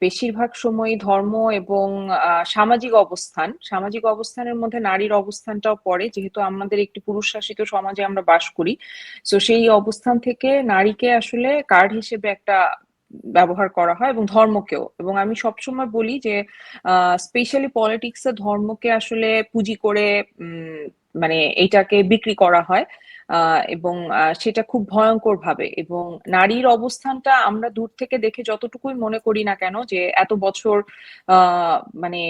বেশিরভাগ সময়ই ধর্ম এবং সামাজিক অবস্থানের মধ্যে নারীর অবস্থানটাও পড়ে। যেহেতু আমাদের একটি পুরুষ শাসিত সমাজে আমরা বাস করি। সো সেই অবস্থান থেকে নারীকে আসলে কার্ড হিসেবে একটা ব্যবহার করা হয় এবং ধর্মকেও। এবং আমি সবসময় বলি যে স্পেশালি পলিটিক্সে ধর্মকে আসলে পুঁজি করে মানে এইটাকে বিক্রি করা হয়। এবং সেটা খুব ভয়ঙ্করভাবে। এবং নারীর অবস্থানটা আমরা দূর থেকে দেখে যতটুকুই মনে করি না কেন যে এত বছর মানে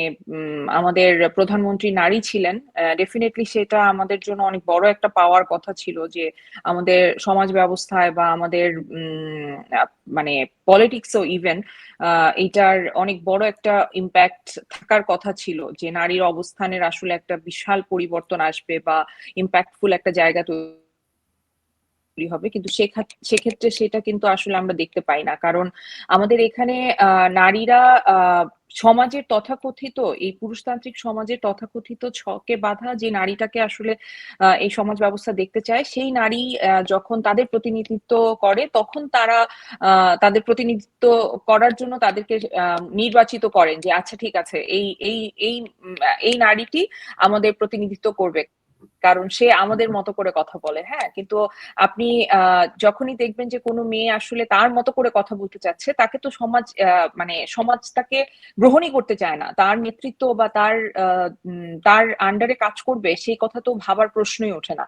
আমাদের প্রধানমন্ত্রী নারী ছিলেন, ডেফিনেটলি সেটা আমাদের জন্য অনেক বড় একটা পাওয়ার কথা ছিল যে আমাদের সমাজ ব্যবস্থায় বা আমাদের মানে পলিটিক্সও ইভেন এইটার অনেক বড় একটা ইম্প্যাক্ট থাকার কথা ছিল যে নারীর অবস্থানের আসলে একটা বিশাল পরিবর্তন আসবে বা ইম্প্যাক্টফুল একটা জায়গা তৈরি হবে। কিন্তু সেক্ষেত্রে সেটা কিন্তু আসলে আমরা দেখতে পাই না। কারণ আমাদের এখানে নারীরা সমাজের তথাকথিত এই পুরুষতান্ত্রিক সমাজের তথাকথিত ছকে বাঁধা যে নারীটাকে আসলে এই সমাজ ব্যবস্থা দেখতে চায়, সেই নারী যখন তাদের প্রতিনিধিত্ব করে তখন তারা তাদের প্রতিনিধিত্ব করার জন্য তাদেরকে নির্বাচিত করেন যে আচ্ছা ঠিক আছে এই নারীটি আমাদের প্রতিনিধিত্ব করবে। কারণ সে আমাদের মতো করে কথা বলে। হ্যাঁ? কিন্তু আপনি যখনই দেখবেন যে কোনো মেয়ে আসলে তার মতো করে কথা বলতে চাচ্ছে, তাকে তো মানে সমাজ তাকে গ্রহণই করতে চায় না। তার নেতৃত্ব বা তার আন্ডারে কাজ করবে সেই কথা তো ভাবার প্রশ্নই ওঠে না।